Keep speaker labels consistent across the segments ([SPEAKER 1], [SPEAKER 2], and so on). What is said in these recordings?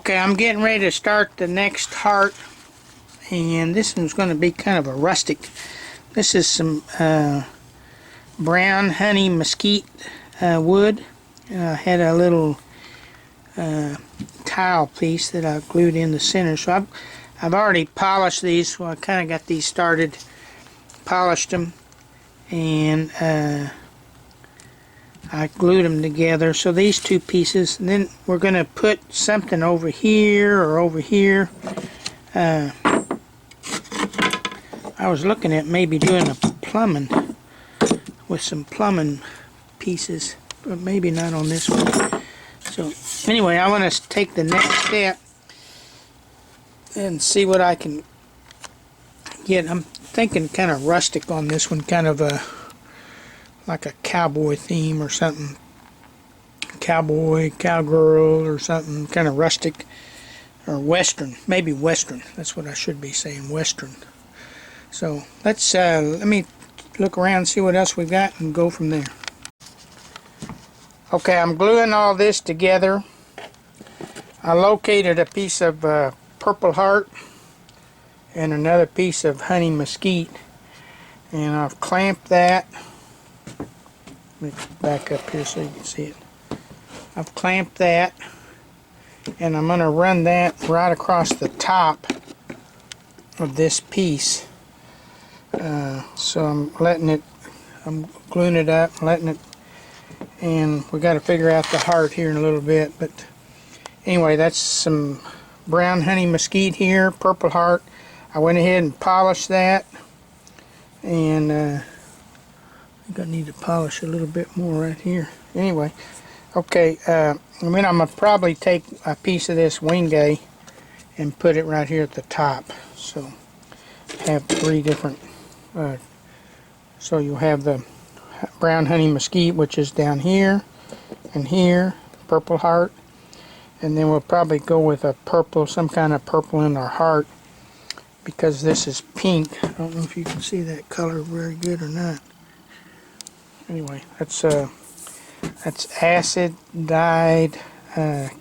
[SPEAKER 1] Okay, I'm getting ready to start the next heart, and this one's going to be kind of a rustic. This is some brown honey mesquite wood. I had a little tile piece that I glued in the center, so I've already polished these. So I kind of got these started, polished them, and I glued them together. So these two pieces, and then we're going to put something over here or over here. I was looking at maybe doing a plumbing with some plumbing pieces, but maybe not on this one. So anyway, I want to take the next step and see what I can get. I'm thinking kind of rustic on this one, kind of like a cowboy theme or something. Cowboy, cowgirl or something, kind of rustic or western, maybe western. That's what I should be saying, western. So let's let me look around and see what else we've got and go from there. Okay, I'm gluing all this together. I located a piece of purple heart and another piece of honey mesquite, and I've clamped that. Let me back up here so you can see it. I've clamped that, and I'm going to run that right across the top of this piece. So I'm gluing it up, letting it, and we got to figure out the heart here in a little bit. But anyway, that's some brown honey mesquite here, purple heart. I went ahead and polished that, and I think I need to polish a little bit more right here. Anyway, okay, I'm going to probably take a piece of this wingay and put it right here at the top. So have three different, so you'll have the brown honey mesquite, which is down here and here, purple heart, and then we'll probably go with a purple, some kind of purple in our heart, because this is pink. I don't know if you can see that color very good or not. Anyway, that's acid dyed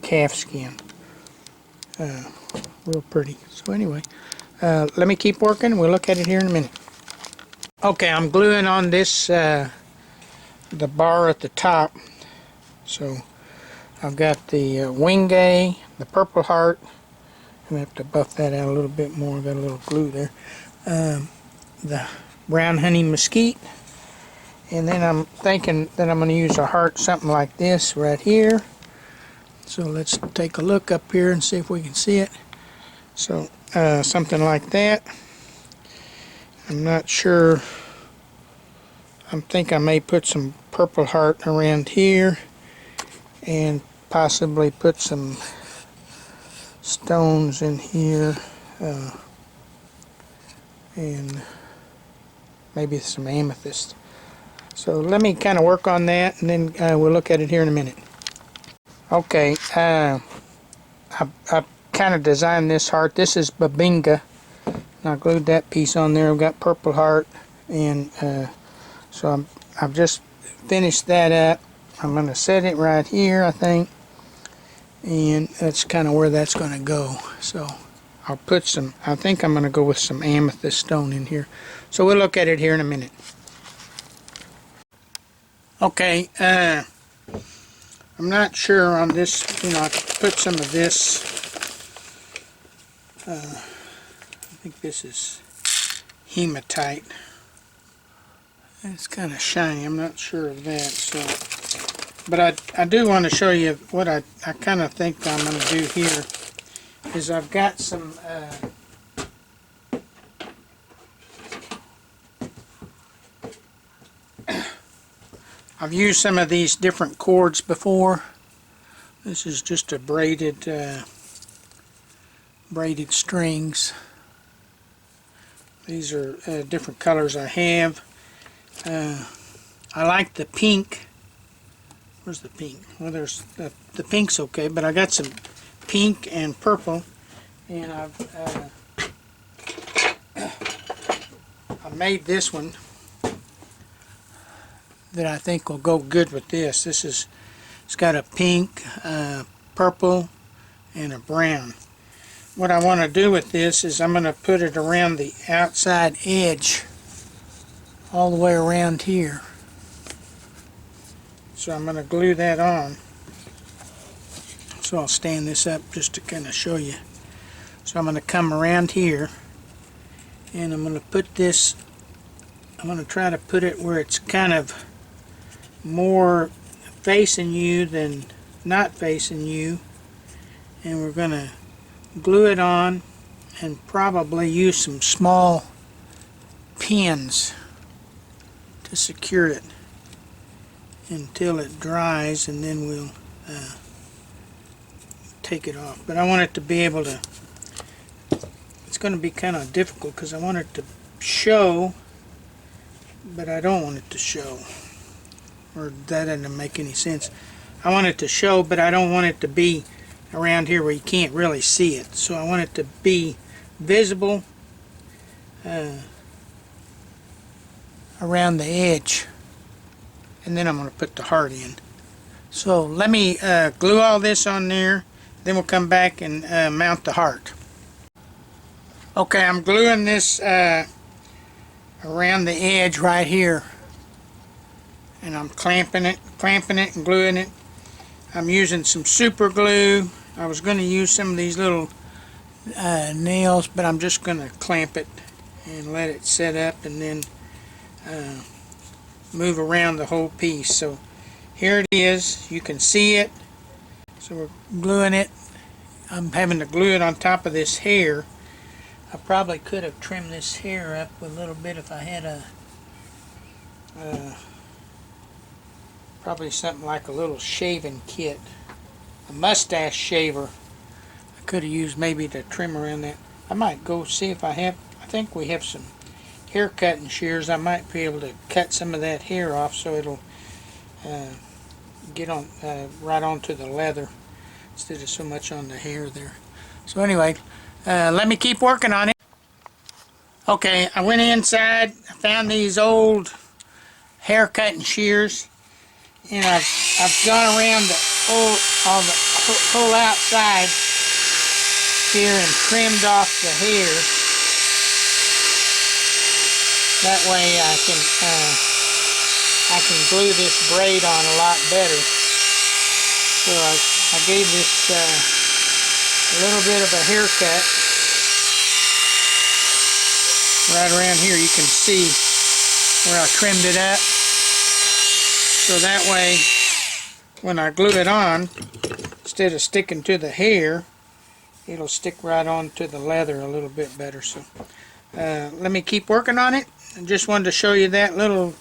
[SPEAKER 1] calf skin. Real pretty. So anyway, let me keep working. We'll look at it here in a minute. Okay, I'm gluing on this the bar at the top. So I've got the wingay, the purple heart. I'm going to have to buff that out a little bit more. Got a little glue there. The brown honey mesquite. And then I'm thinking that I'm going to use a heart something like this right here. So let's take a look up here and see if we can see it. So something like that. I'm not sure. I think I may put some purple heart around here and possibly put some stones in here and maybe some amethyst. So let me kind of work on that, and then we'll look at it here in a minute. Okay, I kind of designed this heart. This is Bubinga. I glued that piece on there. I've got purple heart, and so I've just finished that up. I'm going to set it right here, I think, and that's kind of where that's going to go. So I'll put some, I think I'm going to go with some amethyst stone in here. So we'll look at it here in a minute. Okay, I'm not sure on this, I put some of this, I think this is hematite. It's kind of shiny, I'm not sure of that, so, but I do want to show you what I kind of think I'm going to do here, is I've got some, I've used some of these different cords before. This is just a braided strings. These are different colors I have. I like the pink. Where's the pink? Well, there's the pink's okay, but I got some pink and purple, and I made this one that I think will go good with this. It's got a pink, purple, and a brown. What I want to do with this is I'm going to put it around the outside edge all the way around here. So I'm going to glue that on. So I'll stand this up just to kind of show you. So I'm going to come around here and I'm going to put this, I'm going to try to put it where it's kind of more facing you than not facing you, and we're going to glue it on and probably use some small pins to secure it until it dries, and then we'll take it off. But I want it to be able to, it's going to be kind of difficult because I want it to show, but I don't want it to show, or that doesn't make any sense. I want it to show, but I don't want it to be around here where you can't really see it. So I want it to be visible around the edge, and then I'm going to put the heart in. So let me glue all this on there, then we'll come back and mount the heart. Okay, I'm gluing this around the edge right here, and I'm clamping it and gluing it. I'm using some super glue. I was going to use some of these little nails, but I'm just going to clamp it and let it set up, and then move around the whole piece. So here it is. You can see it. So we're gluing it. I'm having to glue it on top of this hair. I probably could have trimmed this hair up a little bit if I had a probably something like a little shaving kit, a mustache shaver. I could have used maybe to trim around that. I might go see if I have, I think we have some hair cutting shears. I might be able to cut some of that hair off so it'll get on right onto the leather instead of so much on the hair there. So anyway, let me keep working on it. Okay, I went inside, I found these old hair cutting shears, and I've gone around the whole outside here and trimmed off the hair. That way I can glue this braid on a lot better. So I gave this a little bit of a haircut right around here. You can see where I trimmed it up. So that way, when I glue it on, instead of sticking to the hair, it'll stick right onto the leather a little bit better. So let me keep working on it. I just wanted to show you that little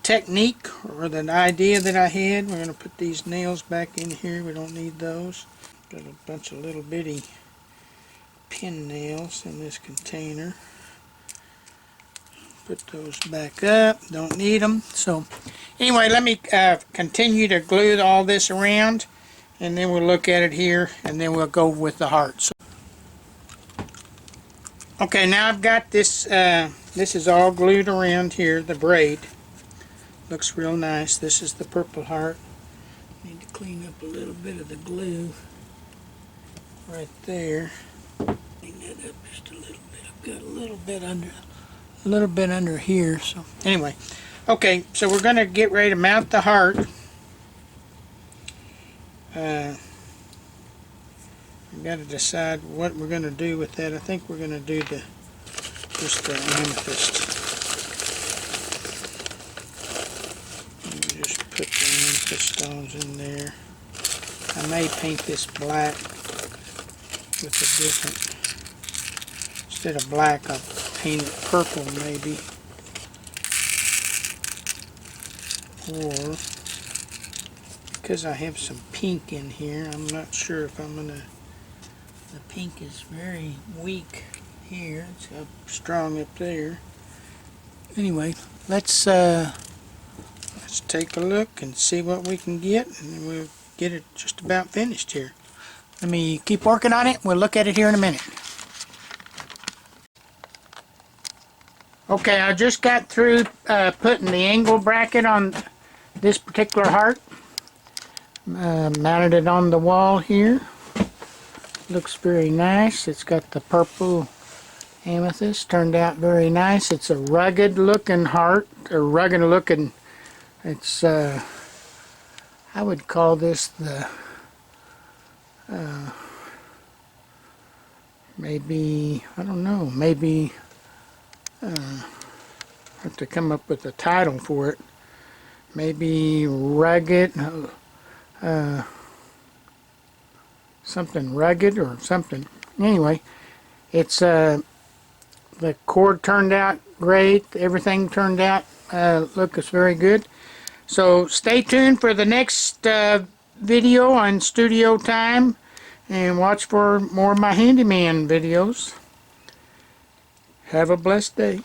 [SPEAKER 1] technique, or the idea that I had. We're going to put these nails back in here. We don't need those. Got a bunch of little bitty pin nails in this container. Put those back up. Don't need them. So anyway, let me continue to glue all this around, and then we'll look at it here, and then we'll go with the heart. So, okay, now I've got this. This is all glued around here. The braid looks real nice. This is the Purple Heart. Need to clean up a little bit of the glue right there. Clean that up just a little bit. I've got a little bit under here. So anyway, okay, so we're going to get ready to mount the heart. We've got to decide what we're going to do with that. I think we're going to do just the amethyst. Just put the amethyst stones in there. I may paint this black with a different, instead of black, I'll paint it purple maybe. Or, because I have some pink in here, I'm not sure if I'm going to, the pink is very weak here. It's strong up there. Anyway, let's take a look and see what we can get, and then we'll get it just about finished here. Let me keep working on it. We'll look at it here in a minute. Okay, I just got through putting the angle bracket on this particular heart. Mounted it on the wall here. Looks very nice. It's got the purple amethyst. Turned out very nice. It's a rugged looking heart, a rugged looking, it's I would call this the maybe, I don't know, maybe have to come up with a title for it. Maybe rugged, something rugged or something. Anyway, it's the cord turned out great. Everything turned out looks very good. So stay tuned for the next video on Studio Time, and watch for more of my handyman videos. Have a blessed day.